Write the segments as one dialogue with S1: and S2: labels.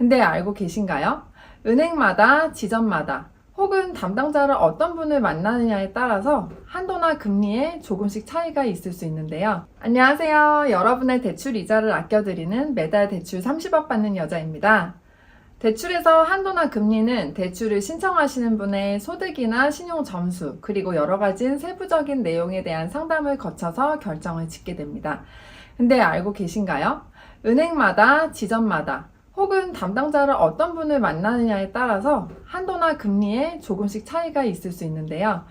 S1: 근데 알고 계신가요? 은행마다, 지점마다, 혹은 담당자를 어떤 분을 만나느냐에 따라서 한도나 금리에 조금씩 차이가 있을 수 있는데요. 안녕하세요. 여러분의 대출 이자를 아껴드리는 매달 대출 30억 받는 여자입니다. 대출에서 한도나 금리는 대출을 신청하시는 분의 소득이나 신용 점수, 그리고 여러 가지 세부적인 내용에 대한 상담을 거쳐서 결정을 짓게 됩니다. 근데 알고 계신가요? 은행마다, 지점마다, 혹은 담당자를 어떤 분을 만나느냐에 따라서 한도나 금리에 조금씩 차이가 있을 수 있는데요.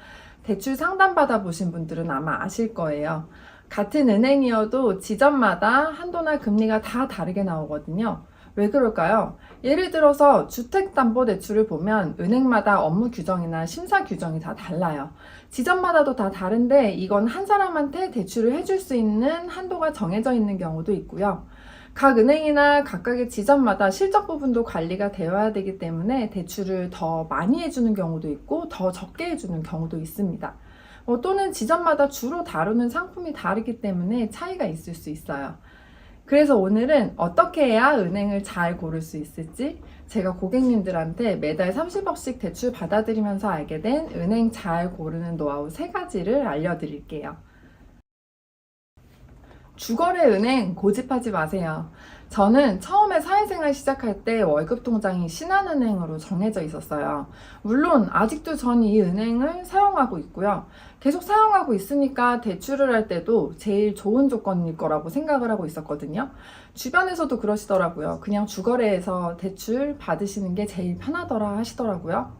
S1: 대출 상담 받아보신 분들은 아마 아실 거예요. 같은 은행이어도 지점마다 한도나 금리가 다 다르게 나오거든요. 왜 그럴까요? 예를 들어서 주택담보대출을 보면 은행마다 업무 규정이나 심사 규정이 다 달라요. 지점마다도 다 다른데 이건 한 사람한테 대출을 해줄 수 있는 한도가 정해져 있는 경우도 있고요. 각 은행이나 각각의 지점마다 실적 부분도 관리가 되어야 되기 때문에 대출을 더 많이 해주는 경우도 있고 더 적게 해주는 경우도 있습니다. 또는 지점마다 주로 다루는 상품이 다르기 때문에 차이가 있을 수 있어요. 그래서 오늘은 어떻게 해야 은행을 잘 고를 수 있을지 제가 고객님들한테 매달 30억씩 대출 받아들이면서 알게 된 은행 잘 고르는 노하우 3가지를 알려드릴게요. 주거래 은행 고집하지 마세요. 저는 처음에 사회생활 시작할 때 월급 통장이 신한은행으로 정해져 있었어요. 물론 아직도 전 이 은행을 사용하고 있고요. 계속 사용하고 있으니까 대출을 할 때도 제일 좋은 조건일 거라고 생각을 하고 있었거든요. 주변에서도 그러시더라고요. 그냥 주거래에서 대출 받으시는 게 제일 편하더라 하시더라고요.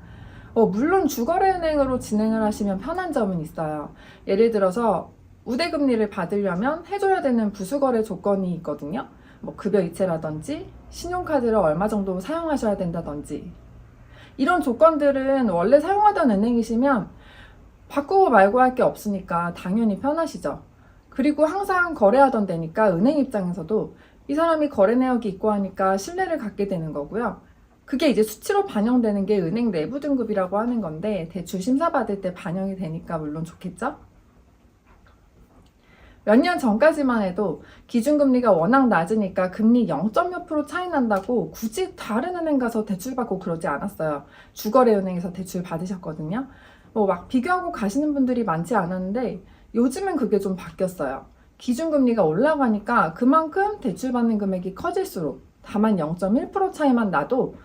S1: 물론 주거래 은행으로 진행을 하시면 편한 점은 있어요. 예를 들어서 우대금리를 받으려면 해줘야 되는 부수거래 조건이 있거든요. 급여 이체라든지 신용카드를 얼마 정도 사용하셔야 된다든지 이런 조건들은 원래 사용하던 은행이시면 바꾸고 말고 할 게 없으니까 당연히 편하시죠. 그리고 항상 거래하던 데니까 은행 입장에서도 이 사람이 거래 내역이 있고 하니까 신뢰를 갖게 되는 거고요. 그게 이제 수치로 반영되는 게 은행 내부 등급이라고 하는 건데 대출 심사 받을 때 반영이 되니까 물론 좋겠죠? 몇 년 전까지만 해도 기준금리가 워낙 낮으니까 금리 0.몇 프로 차이 난다고 굳이 다른 은행 가서 대출 받고 그러지 않았어요. 주거래은행에서 대출 받으셨거든요. 막 비교하고 가시는 분들이 많지 않았는데 요즘은 그게 좀 바뀌었어요. 기준금리가 올라가니까 그만큼 대출 받는 금액이 커질수록 다만 0.1% 차이만 나도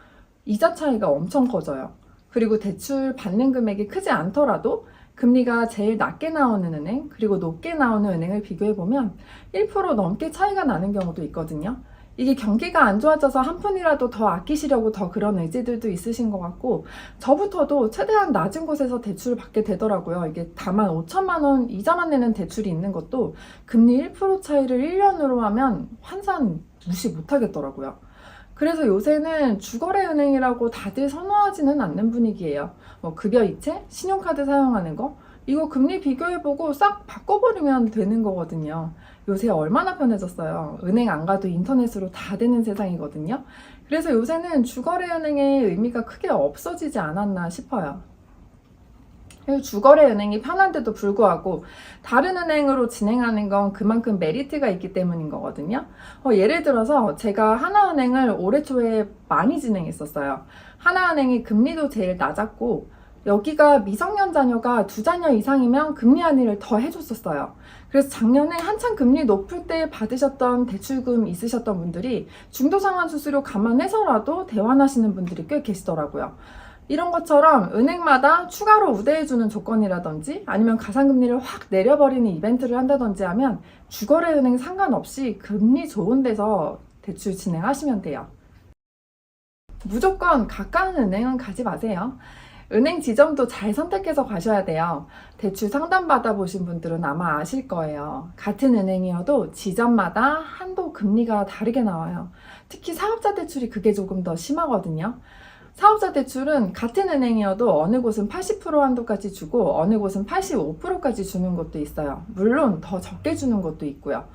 S1: 이자 차이가 엄청 커져요. 그리고 대출 받는 금액이 크지 않더라도 금리가 제일 낮게 나오는 은행, 그리고 높게 나오는 은행을 비교해보면 1% 넘게 차이가 나는 경우도 있거든요. 이게 경기가 안 좋아져서 한 푼이라도 더 아끼시려고 더 그런 의지들도 있으신 것 같고 저부터도 최대한 낮은 곳에서 대출을 받게 되더라고요. 이게 다만 5천만 원 이자만 내는 대출이 있는 것도 금리 1% 차이를 1년으로 하면 환산 무시 못하겠더라고요. 그래서 요새는 주거래 은행이라고 다들 선호하지는 않는 분위기예요. 급여 이체, 신용카드 사용하는 거 이거 금리 비교해보고 싹 바꿔버리면 되는 거거든요. 요새 얼마나 편해졌어요. 은행 안 가도 인터넷으로 다 되는 세상이거든요. 그래서 요새는 주거래 은행의 의미가 크게 없어지지 않았나 싶어요. 주거래 은행이 편한데도 불구하고 다른 은행으로 진행하는 건 그만큼 메리트가 있기 때문인 거거든요. 예를 들어서 제가 하나은행을 올해 초에 많이 진행했었어요. 하나은행이 금리도 제일 낮았고 여기가 미성년 자녀가 2자녀 이상이면 금리 할인을 더 해줬었어요. 그래서 작년에 한창 금리 높을 때 받으셨던 대출금 있으셨던 분들이 중도상환 수수료 감안해서라도 대환하시는 분들이 꽤 계시더라고요. 이런 것처럼 은행마다 추가로 우대해주는 조건이라든지 아니면 가상금리를 확 내려버리는 이벤트를 한다든지 하면 주거래 은행 상관없이 금리 좋은 데서 대출 진행하시면 돼요. 무조건 가까운 은행은 가지 마세요. 은행 지점도 잘 선택해서 가셔야 돼요. 대출 상담 받아보신 분들은 아마 아실 거예요. 같은 은행이어도 지점마다 한도 금리가 다르게 나와요. 특히 사업자 대출이 그게 조금 더 심하거든요. 사업자 대출은 같은 은행이어도 어느 곳은 80% 한도까지 주고 어느 곳은 85%까지 주는 것도 있어요. 물론 더 적게 주는 것도 있고요.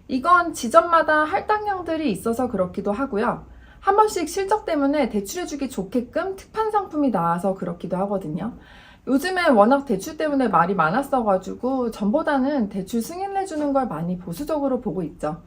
S1: 이건 지점마다 할당량들이 있어서 그렇기도 하고요. 한 번씩 실적 때문에 대출해주기 좋게끔 특판 상품이 나와서 그렇기도 하거든요. 요즘에 워낙 대출 때문에 말이 많았어가지고 전보다는 대출 승인해주는 걸 많이 보수적으로 보고 있죠.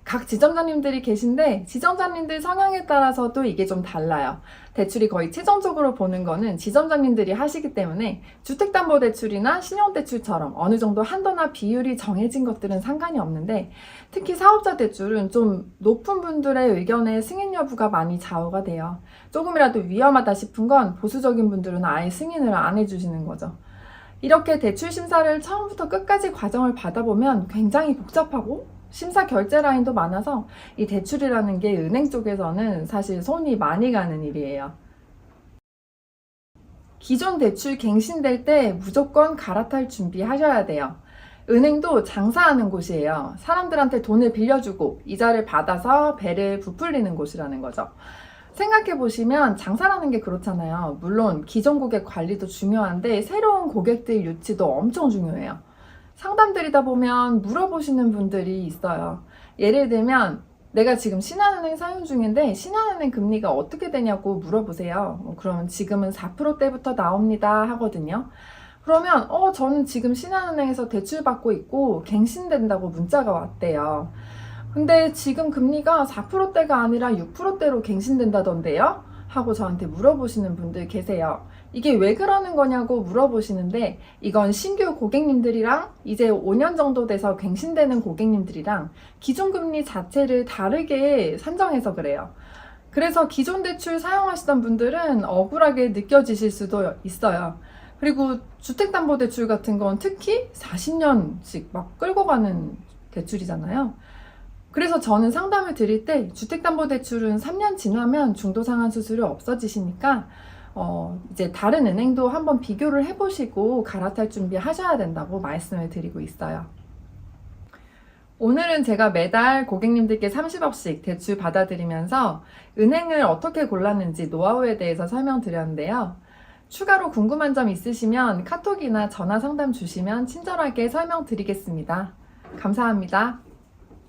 S1: 각 지점장님들이 계신데 지점장님들 성향에 따라서도 이게 좀 달라요. 대출이 거의 최종적으로 보는 거는 지점장님들이 하시기 때문에 주택담보대출이나 신용대출처럼 어느 정도 한도나 비율이 정해진 것들은 상관이 없는데 특히 사업자 대출은 좀 높은 분들의 의견에 승인 여부가 많이 좌우가 돼요. 조금이라도 위험하다 싶은 건 보수적인 분들은 아예 승인을 안 해주시는 거죠. 이렇게 대출 심사를 처음부터 끝까지 과정을 받아보면 굉장히 복잡하고 심사 결제 라인도 많아서 이 대출이라는 게 은행 쪽에서는 사실 손이 많이 가는 일이에요. 기존 대출 갱신될 때 무조건 갈아탈 준비하셔야 돼요. 은행도 장사하는 곳이에요. 사람들한테 돈을 빌려주고 이자를 받아서 배를 부풀리는 곳이라는 거죠. 생각해보시면 장사라는 게 그렇잖아요. 물론 기존 고객 관리도 중요한데 새로운 고객들 유치도 엄청 중요해요. 상담드리다 보면 물어보시는 분들이 있어요. 예를 들면 내가 지금 신한은행 사용 중인데 신한은행 금리가 어떻게 되냐고 물어보세요. 그러면 지금은 4%대부터 나옵니다 하거든요. 그러면 저는 지금 신한은행에서 대출 받고 있고 갱신된다고 문자가 왔대요. 근데 지금 금리가 4%대가 아니라 6%대로 갱신된다던데요? 하고 저한테 물어보시는 분들 계세요. 이게 왜 그러는 거냐고 물어보시는데 이건 신규 고객님들이랑 이제 5년 정도 돼서 갱신되는 고객님들이랑 기존 금리 자체를 다르게 산정해서 그래요. 그래서 기존 대출 사용하시던 분들은 억울하게 느껴지실 수도 있어요. 그리고 주택담보대출 같은 건 특히 40년씩 막 끌고 가는 대출이잖아요. 그래서 저는 상담을 드릴 때 주택담보대출은 3년 지나면 중도상환 수수료 없어지시니까 이제 다른 은행도 한번 비교를 해보시고 갈아탈 준비 하셔야 된다고 말씀을 드리고 있어요. 오늘은 제가 매달 고객님들께 30억씩 대출 받아드리면서 은행을 어떻게 골랐는지 노하우에 대해서 설명드렸는데요. 추가로 궁금한 점 있으시면 카톡이나 전화 상담 주시면 친절하게 설명드리겠습니다. 감사합니다.